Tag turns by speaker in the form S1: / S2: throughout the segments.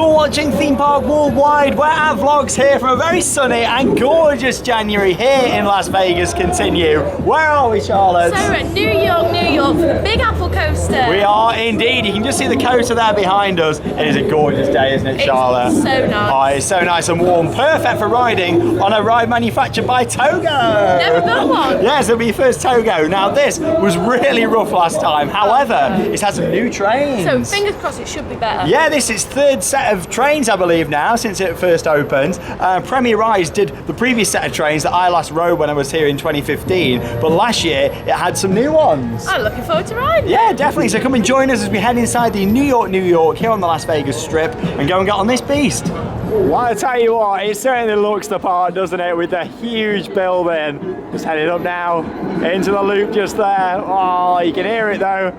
S1: You're watching Theme Park Worldwide, where our vlogs here from a very sunny and gorgeous January here in Las Vegas continue. Where are we, Charlotte?
S2: So we're at New York for the Big Apple Coaster.
S1: We are indeed. You can just see the coaster there behind us. It is a gorgeous day, isn't it, Charlotte?
S2: It's so nice.
S1: Oh, it's so nice and warm. Perfect for riding on a ride manufactured by Togo.
S2: Never got one.
S1: Yes, it'll be your first Togo. Now, this was really rough last time. However, it's had some new trains.
S2: So fingers crossed it should be better.
S1: Yeah, this is third set of trains, I believe, now, since it first opened. Premier Rise did the previous set of trains that I last rode when I was here in 2015, but last year it had some new ones.
S2: I'm looking forward to riding.
S1: Yeah, definitely. So come and join us as we head inside the New York here on the Las Vegas Strip and go and get on this beast. Well, I tell you what, it certainly looks the part, doesn't it, with the huge building. Just heading up now into the loop just there. Oh, you can hear it though.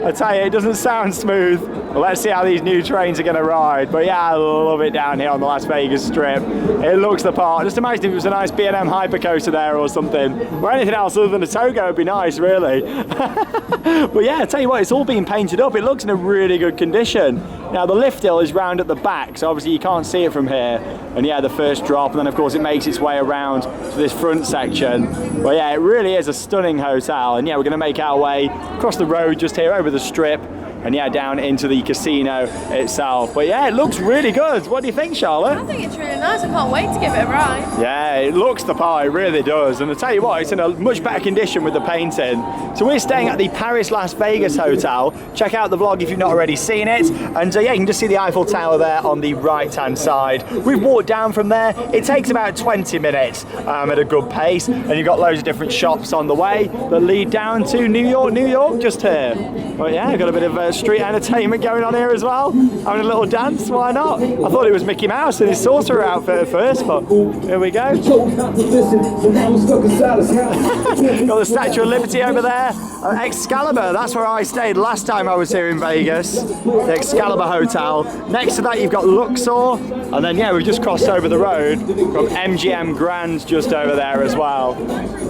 S1: I tell you, it doesn't sound smooth. Well, let's see how these new trains are going to ride. But yeah, I love it down here on the Las Vegas Strip. It looks the part. Just imagine if it was a nice B&M hypercoaster there or something. Or anything else other than a Togo would be nice, really. But yeah, I tell you what, it's all been painted up. It looks in a really good condition. Now, the lift hill is round at the back, so obviously you can't see it from here. And yeah, the first drop, and then of course it makes its way around to this front section. But yeah, it really is a stunning hotel. And yeah, we're going to make our way across the road just here over the Strip, and yeah, down into the casino itself. But yeah, it looks really good. What do you think, Charlotte?
S2: I think it's really nice. I can't wait to give it a ride.
S1: Yeah, it looks the part, it really does. And I tell you what, it's in a much better condition with the painting. So we're staying at the Paris Las Vegas Hotel. Check out the vlog if you've not already seen it. And yeah, you can just see the Eiffel Tower there on the right-hand side. We've walked down from there. It takes about 20 minutes at a good pace. And you've got loads of different shops on the way that lead down to New York, just here. But yeah, got a bit of street entertainment going on here as well. Having a little dance, why not? I thought it was Mickey Mouse in his sorcerer outfit at first, but here we go. Got the Statue of Liberty over there. Excalibur, that's where I stayed last time I was here in Vegas. The Excalibur Hotel. Next to that you've got Luxor, and then yeah, we've just crossed over the road from MGM Grand just over there as well.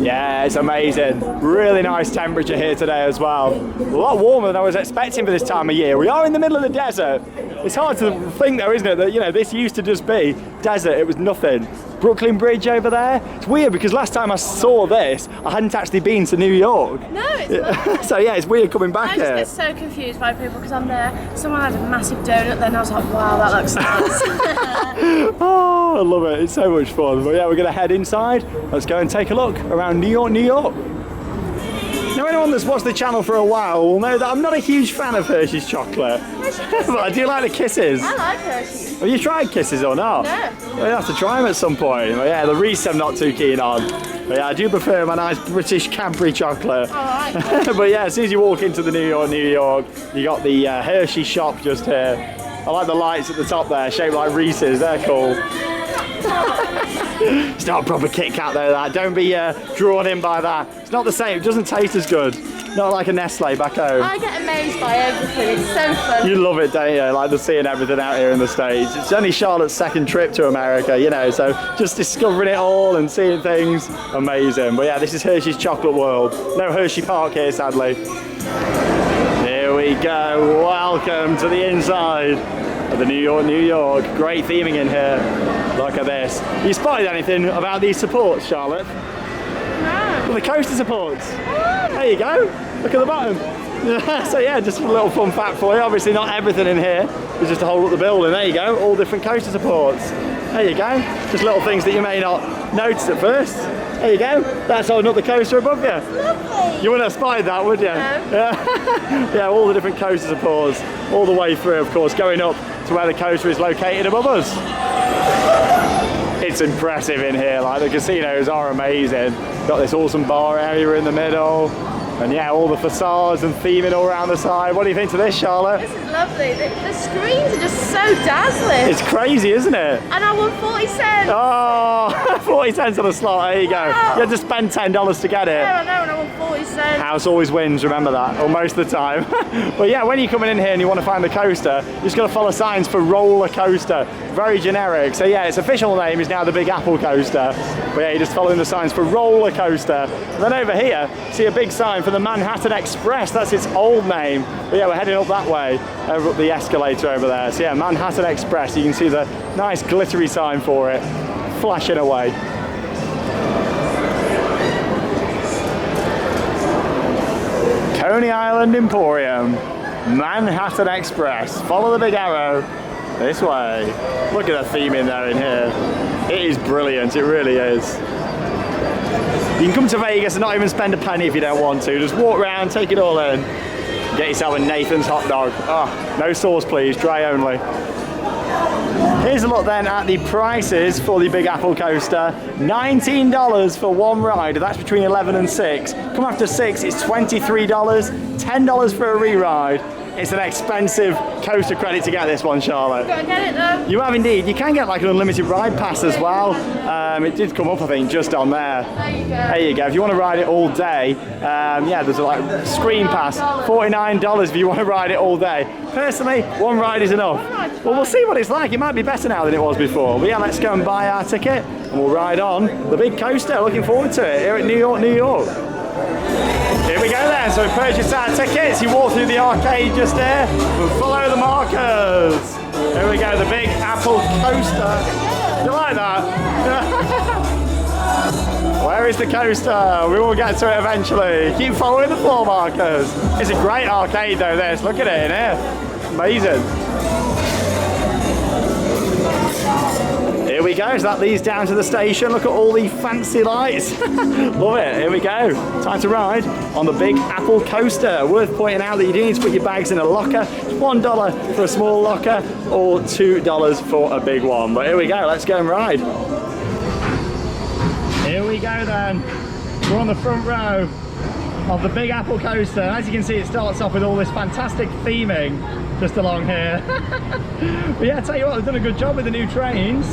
S1: Yeah, it's amazing. Really nice temperature here today as well. A lot warmer than I was expecting for this time of year. We are in the middle of the desert. It's hard to think though, isn't it, that, you know, this used to just be desert. It was nothing. Brooklyn Bridge over there. It's weird because last time I saw this, I hadn't actually been to New York.
S2: No, it's
S1: So yeah, it's weird coming back here.
S2: I just get so confused by people because I'm there. Someone had a massive donut there and I was like, wow, that looks nice.
S1: Oh, I love it. It's so much fun. But yeah, we're going to head inside. Let's go and take a look around New York. Now, anyone that's watched the channel for a while will know that I'm not a huge fan of Hershey's chocolate. But I do like the Kisses.
S2: I like Hershey's.
S1: Have you tried Kisses or not?
S2: No.
S1: Well, you have to try them at some point. But yeah, the Reese I'm not too keen on. But yeah, I do prefer my nice British Cadbury chocolate.
S2: I like it.
S1: But yeah, as soon as you walk into the New York, you got the Hershey shop just here. I like the lights at the top there, shaped like Reese's. They're cool. It's not a proper Kit Kat though, that. Don't be drawn in by that. It's not the same. It doesn't taste as good. Not like a Nestle back home.
S2: I get amazed by everything. It's so fun.
S1: You love it, don't you? Like the seeing everything out here in the States. It's only Charlotte's second trip to America, you know, so just discovering it all and seeing things, amazing. But yeah, this is Hershey's Chocolate World. No Hershey Park here, sadly. Here we go. Welcome to the inside of the New York. Great theming in here. Look at this. You spotted anything about these supports, Charlotte?
S2: No.
S1: Well, the coaster supports. There you go. Look at the bottom. So yeah, just a little fun fact for you. Obviously not everything in here is just to hold up the building. There you go. All different coaster supports. There you go. Just little things that you may not notice at first. There you go. That's holding up the coaster above you.
S2: Lovely.
S1: You wouldn't have spied that, would you?
S2: No.
S1: Yeah, all the different coaster supports, all the way through, of course, going up to where the coaster is located above us. It's impressive in here, like the casinos are amazing. Got this awesome bar area in the middle. And yeah, all the facades and theming all around the side. What do you think to this, Charlotte?
S2: This is lovely. The screens are just so dazzling.
S1: It's crazy, isn't it?
S2: And I won 40 cents.
S1: Oh, 40 cents on a slot, there you go.
S2: Wow.
S1: You had to spend $10 to get it.
S2: Yeah, I know, and I won 40 cents.
S1: House always wins, remember that, or most of the time. But yeah, when you're coming in here and you want to find the coaster, you just got to follow signs for roller coaster. Very generic. So yeah, its official name is now the Big Apple Coaster. But yeah, you're just following the signs for roller coaster. And then over here, see a big sign for the Manhattan Express. That's its old name. But yeah, we're heading up that way, over up the escalator over there. So yeah, Manhattan Express. You can see the nice glittery sign for it flashing away. Coney Island Emporium, Manhattan Express. Follow the big arrow this way. Look at the theme in there in here. It is brilliant, it really is. You can come to Vegas and not even spend a penny if you don't want to. Just walk around, take it all in. Get yourself a Nathan's hot dog. Oh, no sauce please, dry only. Here's a look then at the prices for the Big Apple coaster. $19 for one ride, that's between 11 and 6. Come after 6, it's $23, $10 for a re-ride. It's an expensive coaster credit to get this one, Charlotte.
S2: Gotta get it though.
S1: You have indeed. You can get like an unlimited ride pass as well. It did come up, I think, just on there.
S2: There you go.
S1: There you go. If you want to ride it all day, yeah, there's a like screen pass, $49 if you want to ride it all day. Personally, one ride is enough. Well, we'll see what it's like. It might be better now than it was before. But yeah, let's go and buy our ticket and we'll ride on the big coaster. Looking forward to it here at New York, New York. Here we go then, so we purchased our tickets, you walk through the arcade just there, and follow the markers. Here we go, the Big Apple coaster. You like that? Where is the coaster? We will get to it eventually. Keep following the floor markers. It's a great arcade though, this. Look at it in here. Amazing. Here we go, so that leads down to the station. Look at all the fancy lights. Love it, here we go. Time to ride on the Big Apple coaster. Worth pointing out that you do need to put your bags in a locker. It's $1 for a small locker or $2 for a big one. But here we go, let's go and ride. Here we go then. We're on the front row of the Big Apple coaster. As you can see, it starts off with all this fantastic theming just along here. But yeah, I tell you what, they've done a good job with the new trains.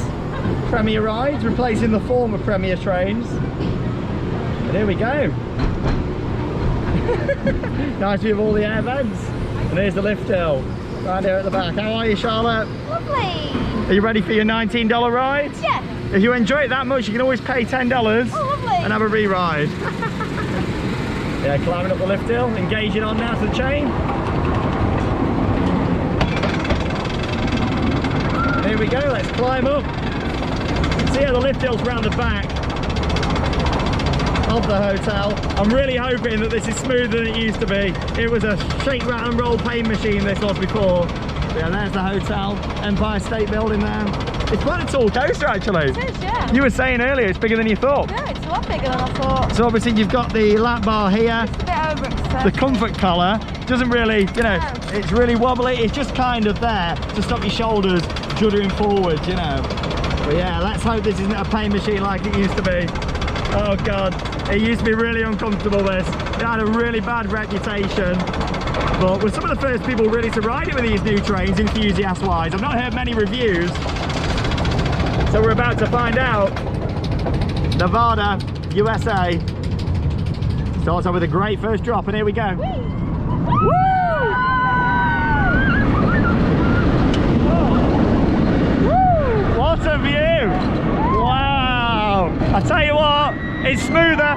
S1: Premier rides, replacing the former Premier trains. And here we go. Nice view of all the air vents. And here's the lift hill, right here at the back. How are you, Charlotte?
S2: Lovely.
S1: Are you ready for your $19 ride?
S2: Yeah.
S1: If you enjoy it that much, you can always pay $10
S2: Oh, lovely.
S1: and have a re-ride. Yeah, climbing up the lift hill, engaging on now to the chain. And here we go, let's climb up. So yeah, the lift hill's round the back of the hotel. I'm really hoping that this is smoother than it used to be. It was a shake, rattle and roll pain machine this was before. Yeah, there's the hotel, Empire State Building there. It's quite a tall coaster actually.
S2: It is, yeah.
S1: You were saying earlier it's bigger than you thought.
S2: No, it's a lot bigger than I thought.
S1: So obviously you've got the lap bar here.
S2: It's a bit overextended.
S1: The comfort collar doesn't really, you know, it's really wobbly. It's just kind of there to stop your shoulders juddering forwards, you know. But yeah, let's hope this isn't a pain machine like it used to be. Oh God, it used to be really uncomfortable this. It had a really bad reputation. But we're some of the first people really to ride it with these new trains, enthusiast-wise. I've not heard many reviews. So we're about to find out. Nevada, USA. Starts off with a great first drop, and here we go. Woo! What a view! Wow! I tell you what, it's smoother.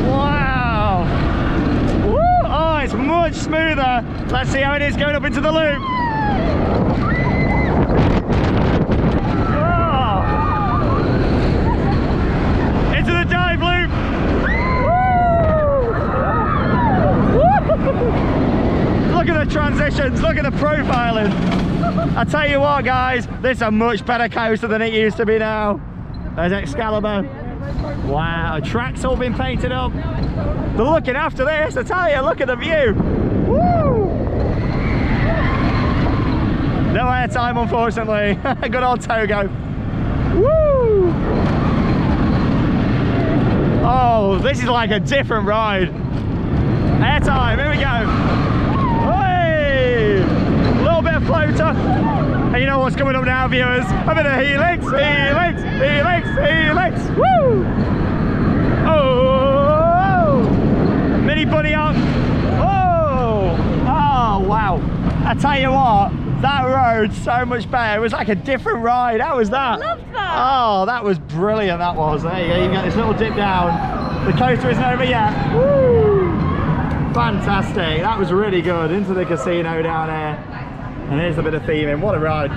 S1: Wow! Woo! Oh, it's much smoother. Let's see how it is going up into the loop. Oh. Into the dive loop. Woo! Look at the transitions, look at the profiling. I tell you what guys, this is a much better coaster than it used to be now. There's Excalibur. Wow, track's all been painted up. They're looking after this, I tell you, look at the view. Woo! No air time unfortunately. Good old Togo. Woo! Oh, this is like a different ride. Air time, here we go. A little bit of floater, and you know what's coming up now, viewers? A bit of helix, helix, helix, helix, woo! Oh! Mini bunny up. Oh! Oh, wow. I tell you what, That road so much better. It was like a different ride. How was that?
S2: I love that.
S1: Oh, that was brilliant. That was. There you go. You got this little dip down. The coaster isn't over yet. Woo! Fantastic. That was really good. Into the casino down here. And here's a bit of theming. What a ride.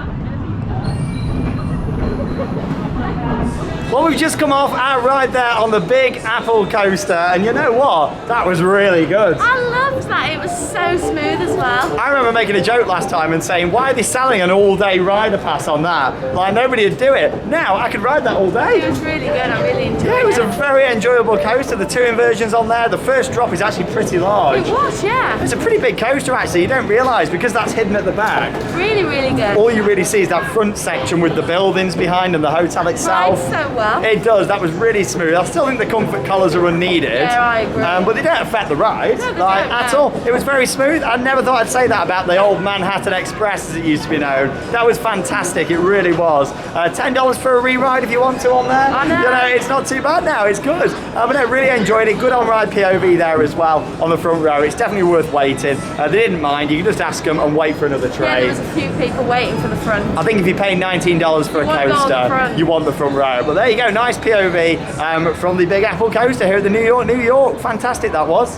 S1: Well, we've just come off our ride there on the Big Apple coaster, and you know what? That was really good.
S2: I loved that. It was so smooth as well.
S1: I remember making a joke last time and saying, why are they selling an all-day rider pass on that? Like, nobody would do it. Now, I could ride that all day.
S2: It was really good. I really enjoyed it.
S1: Yeah, it was a very enjoyable coaster. The two inversions on there. The first drop is actually pretty large.
S2: It was, yeah.
S1: It's a pretty big coaster, actually. You don't realise, because that's hidden at the back.
S2: Really, really good.
S1: All you really see is that front section with the buildings behind and the hotel itself.
S2: Rides so well.
S1: It does. That was really smooth. I still think the comfort collars are unneeded.
S2: Yeah, I agree.
S1: But they don't affect the ride,
S2: No, they
S1: like,
S2: don't,
S1: at
S2: no.
S1: all. It was very smooth. I never thought I'd say that about the old Manhattan Express, as it used to be known. That was fantastic. It really was. $10 for a re-ride if you want to on there.
S2: I know.
S1: You know, it's not too bad now. It's good. But I really enjoyed it. Good on-ride POV there as well on the front row. It's definitely worth waiting. They didn't mind. You can just ask them and wait for another
S2: Yeah,
S1: train.
S2: there was a few people waiting for the front.
S1: I think if you pay $19 for a
S2: You want to go on the
S1: coaster,
S2: front.
S1: you want the front row. But there you go, nice POV from the Big Apple coaster here at the New York. Fantastic that was.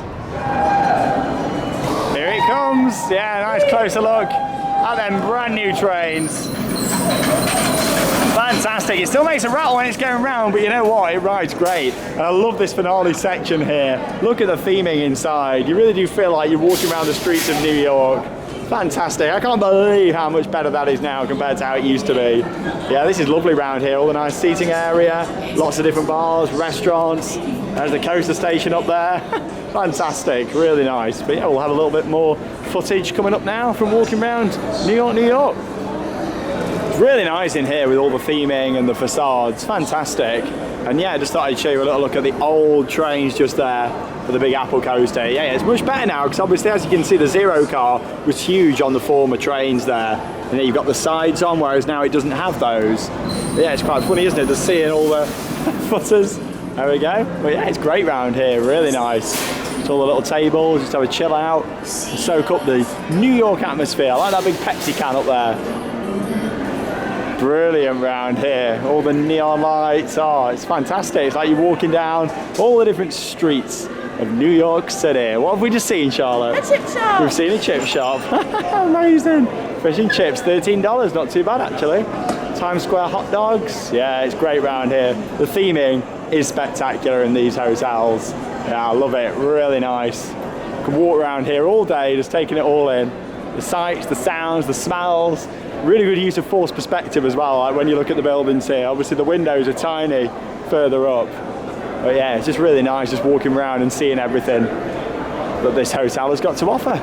S1: Here it comes. Yeah, nice closer look at them brand new trains. Fantastic. It still makes a rattle when it's going round, but you know what? It rides great. And I love this finale section here. Look at the theming inside. You really do feel like you're walking around the streets of New York. Fantastic. I can't believe how much better that is now compared to how it used to be. Yeah, this is lovely round here. All the nice seating area, lots of different bars, restaurants. There's the coaster station up there. Fantastic, really nice. But yeah, we'll have a little bit more footage coming up now from walking around New York. It's really nice in here with all the theming and the facades. Fantastic. And yeah, I just thought I'd show you a little look at the old trains just there for the Big Apple coaster. Yeah, it's much better now because obviously, as you can see, the Zero car was huge on the former trains there. And then you've got the sides on, whereas now it doesn't have those. But yeah, it's quite funny, isn't it? Just seeing all the footers. There we go. But yeah, it's great round here, really nice. It's all the little tables, just have a chill out, and soak up the New York atmosphere. I like that big Pepsi can up there. Brilliant round here. All the neon lights. Oh, it's fantastic. It's like you're walking down all the different streets of New York City. What have we just seen, Charlotte?
S2: A chip shop.
S1: We've seen a chip shop. Amazing. Fish and chips, $13. Not too bad, actually. Times Square hot dogs. Yeah, it's great round here. The theming is spectacular in these hotels. Yeah, I love it. Really nice. You can walk around here all day, just taking it all in. The sights, the sounds, the smells. Really good use of forced perspective as well, like when you look at the buildings here. Obviously the windows are tiny further up. But yeah, it's just really nice just walking around and seeing everything that this hotel has got to offer.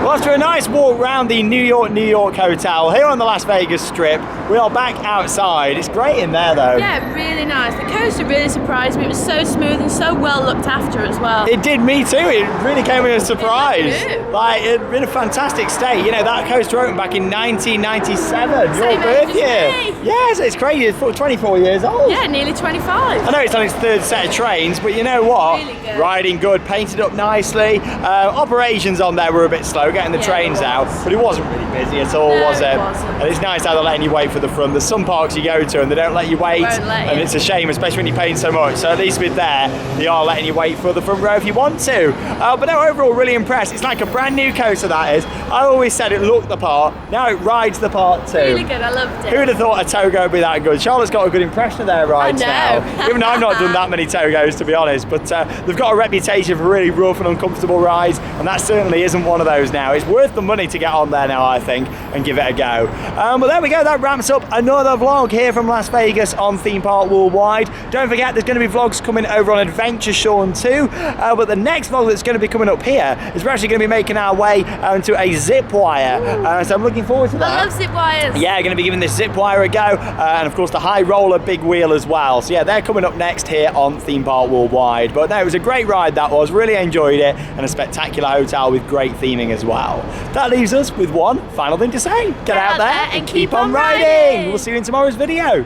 S1: Well, after a nice walk around the New York hotel here on the Las Vegas Strip, we are back outside. It's great in there though.
S2: Yeah, really nice. The coaster really surprised me. It was so smooth and so well looked after as well.
S1: It did me too. It really came as a surprise.
S2: It did.
S1: Like, it's in a fantastic state. You know, that coaster opened back in 1997, your
S2: Same
S1: birth
S2: age as
S1: year.
S2: me.
S1: Yes, it's crazy. It's 24 years old.
S2: Yeah, nearly 25.
S1: I know it's on its third set of trains, but you know what?
S2: Really good.
S1: Riding good, painted up nicely. Operations on there were a bit slow, getting the
S2: Yeah,
S1: trains
S2: it
S1: out,
S2: was.
S1: but it wasn't really busy at all,
S2: No,
S1: was it?
S2: it wasn't.
S1: And it's nice how they're letting you wait for the front. There's some parks you go to and they don't let you wait,
S2: Won't let
S1: and
S2: you.
S1: it's a shame, especially when you're paying so much. So at least with there, they are letting you wait for the front row if you want to. But no, overall, really impressed. It's like a brand new coaster, that is. I always said it looked the part. Now it rides the part too.
S2: Really good, I loved it.
S1: Who would have thought a Togo would be that good? Charlotte's got a good impression of their rides
S2: know.
S1: now. Even though I've not done that many Togos, to be honest, but they've got a reputation for really rough and uncomfortable rides, and that certainly isn't one of those now. It's worth the money to get on there now, I think, and give it a go. But there we go, that wraps up another vlog here from Las Vegas on Theme Park Worldwide. Don't forget, there's going to be vlogs coming over on Adventure Shawn too, but the next vlog that's going to be coming up here is we're actually going to be making our way to a zip wire, so I'm looking forward to that.
S2: I love zip wires.
S1: Yeah, going to be giving this zip wire a go, and of course the high roller big wheel as well. So yeah, they're coming up next here on Theme Park Worldwide. But no, it was a great ride, that was. Really enjoyed it, and a spectacular hotel with great theming as well. That leaves us with one final thing to say. Get out there and keep on riding. We'll see you in tomorrow's video.